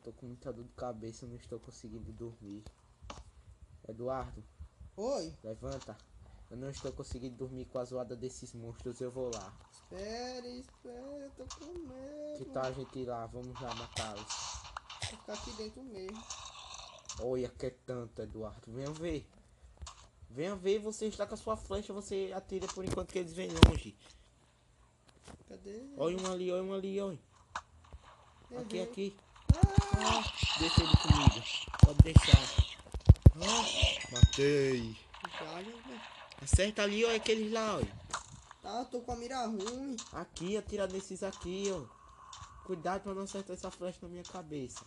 tô com muita dor de cabeça, não estou conseguindo dormir. Eduardo, Oi. levanta. Eu não estou conseguindo dormir com a zoada desses monstros, eu vou lá. Espere, eu tô com medo. Que tal a gente ir lá? Vamos lá matá-los. Vou ficar aqui dentro mesmo. Olha que é tanto, Eduardo. Venha ver. Venha ver, você está com a sua flecha, você atira por enquanto que eles vêm longe. Cadê? Olha um ali, olha um ali, olha. Aqui, Errei. aqui. Ah, Deixa ele comigo. Pode deixar. Matei. já. Acerta ali, olha aqueles lá, olha. Tá, eu tô com a mira ruim. Aqui, atira desses aqui, ó. Cuidado pra não acertar essa flecha na minha cabeça.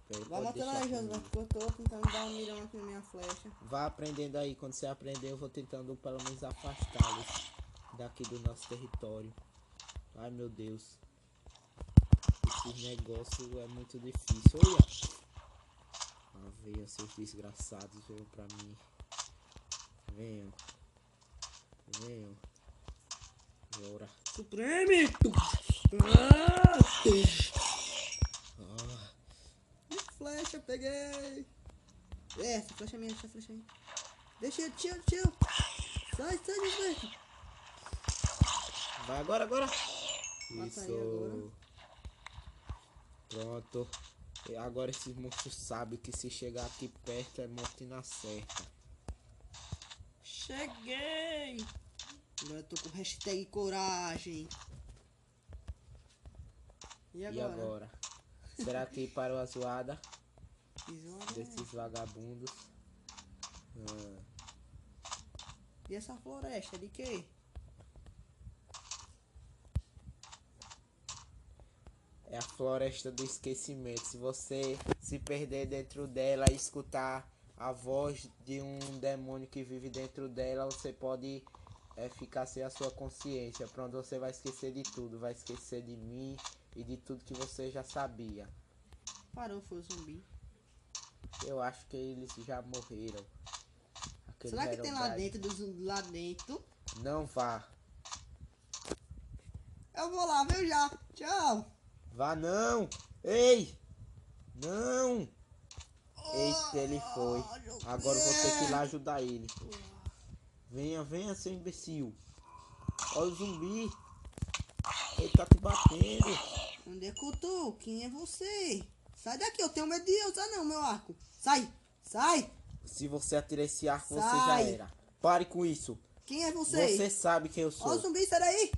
Pera, Vai pode matando deixar aí, Josué, comigo. porque eu tô tentando dar um mirão aqui na minha flecha. Vá aprendendo aí. Quando você aprender, eu vou tentando pelo menos afastá-los daqui do nosso território. Ai, meu Deus. Esse negócio é muito difícil. Olha. Ah, venham, seus desgraçados. Venham pra mim. Venham. Venham. Bora. Supreme! Ah, Flecha, peguei! Essa flecha é minha, essa flecha é minha. Deixa, tio! Sai, Gilberto! vai agora, agora. Mata aí agora. Isso. Pronto. E agora esses monstros sabem que se chegar aqui perto é morte na certa. Cheguei! Agora eu tô com hashtag coragem. E E agora? agora? Será que parou a zoada Zoada. desses vagabundos? E essa floresta de quê? É a floresta do esquecimento. Se você se perder dentro dela e escutar a voz de um demônio que vive dentro dela, você pode ficar sem a sua consciência. Pronto, você vai esquecer de tudo. Vai esquecer de mim e de tudo que você já sabia. Parou, foi o zumbi. Eu acho que eles já morreram. Aqueles Será que tem lá Herobrine. dentro do zumbi lá dentro? Não vá. Eu vou lá, viu já? Tchau! Vá não! Ei! Não! Eita, ele foi. Agora eu vou ter que ir lá ajudar ele. Venha, venha, seu imbecil. Olha o zumbi. Ele tá te batendo. Onde é que eu tô? Quem é você? Sai daqui, eu tenho medo de usar não, meu arco. Sai! Sai! Se você atirar esse arco, você já Sai. era. Pare com isso. Quem é você? Você sabe quem eu Ó o sou. zumbi, sai daí!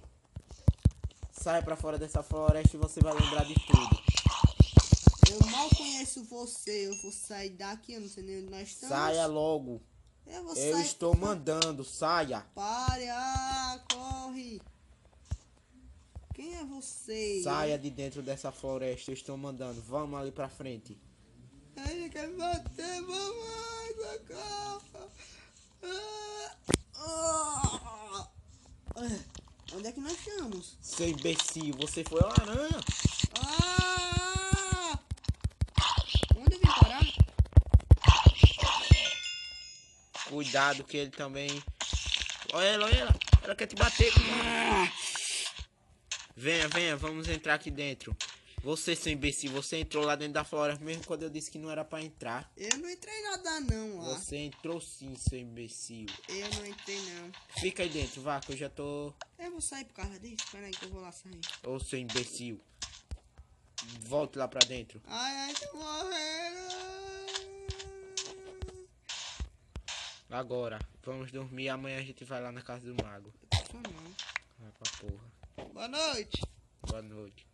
Saia pra fora dessa floresta e você vai lembrar de tudo. Eu mal conheço você, eu vou sair daqui, eu não sei nem onde nós estamos. Saia logo. Eu vou Eu sair. estou mandando. Saia. Pare, corre! Quem é você? Saia de dentro dessa floresta. Eu estou mandando. Vamos ali pra frente. Ele quer me bater, mamãe, socorro! Onde é que nós estamos? Seu imbecil, você foi uma aranha. Onde eu vim parar? Cuidado que ele também. Olha ela, olha ela. Ela quer te bater. Venha, venha, vamos entrar aqui dentro. Você, seu imbecil, você entrou lá dentro da floresta mesmo quando eu disse que não era pra entrar. Eu não entrei nada não lá. Você entrou sim, seu imbecil. Eu não entrei não. Fica aí dentro, vá, que eu já tô. Eu vou sair por causa disso. Espera aí que eu vou lá sair. Ô, seu imbecil. Volte lá pra dentro. Ai, tô morrendo. Agora, vamos dormir. Amanhã a gente vai lá na casa do mago. Não. Vai pra porra. Boa noite. Boa noite.